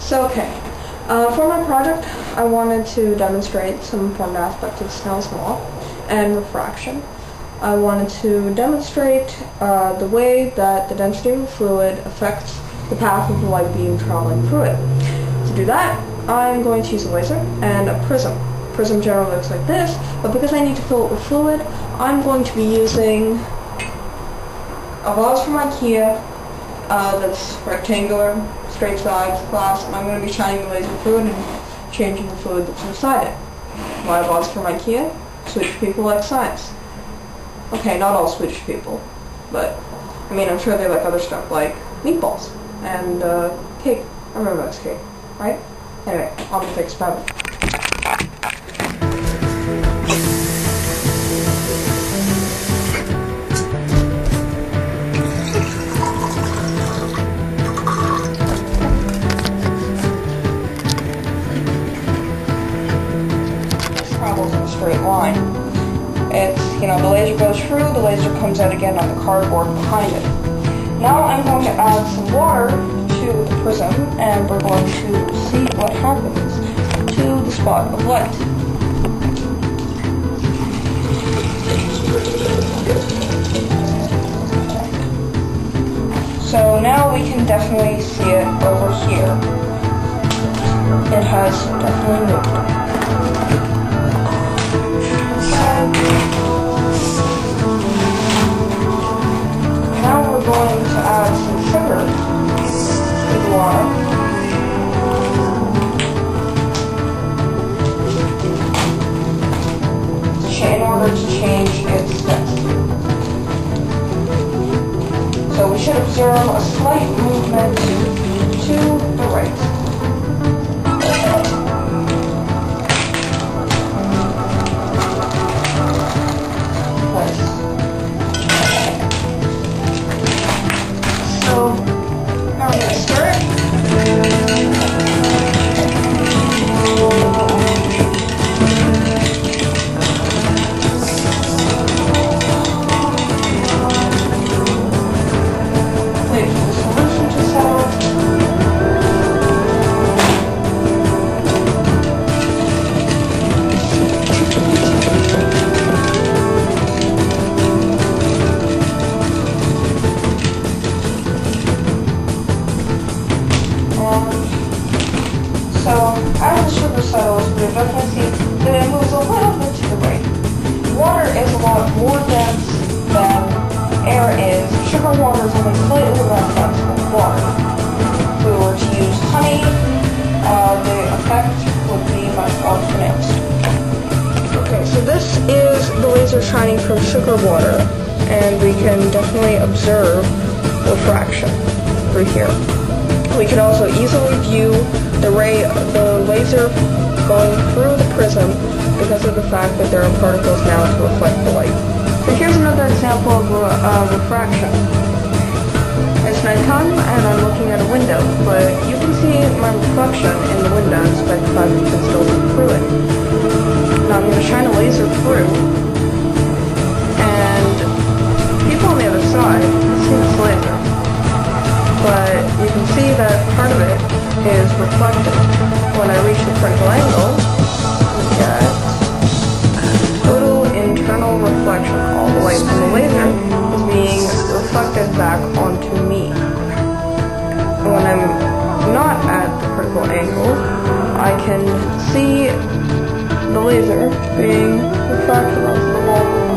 For my project, I wanted to demonstrate some important aspects of Snell's law and refraction. I wanted to demonstrate the way that the density of a fluid affects the path of the light beam traveling through it. To do that, I'm going to use a laser and a prism. Prism generally looks like this, but because I need to fill it with fluid, I'm going to be using a vase from IKEA that's rectangular, straight sides, glass, and I'm going to be shining the laser through it and changing the fluid that's inside it. Why a vase from IKEA? Swedish people like science. Okay, not all Swedish people, but I mean, I'm sure they like other stuff like meatballs and cake. I remember that's cake, right? Anyway, on to the experiment. Travels in a straight line. It's, the laser goes through, the laser comes out again on the cardboard behind it. Now I'm going to add some water to the prism, and we're going to see what happens to the spot of light. So now we can definitely see it over here. It has definitely moved. Now we're going to add some sugar to the water. In order to change its depth. So we should observe a slight movement to the right. So, as the sugar settles, we definitely see that it moves a little bit to the right. Water is a lot more dense than air is. Sugar water is only slightly less dense than water. If we were to use honey, the effect would be much more pronounced. Okay, so this is the laser shining from sugar water, and we can definitely observe refraction through here. We can also easily view the laser going through the prism because of the fact that there are particles now to reflect the light. So here's another example of refraction. It's nighttime and I'm looking at a window, but you can see my reflection in the window despite the fact that you can still see through it. Now I'm going to shine a laser through, and people on the other side can see this laser. But you can see that part of it is reflected. When I reach the critical angle, we get total internal reflection. All the light from the laser is being reflected back onto me. And when I'm not at the critical angle, I can see the laser being refracted onto the wall.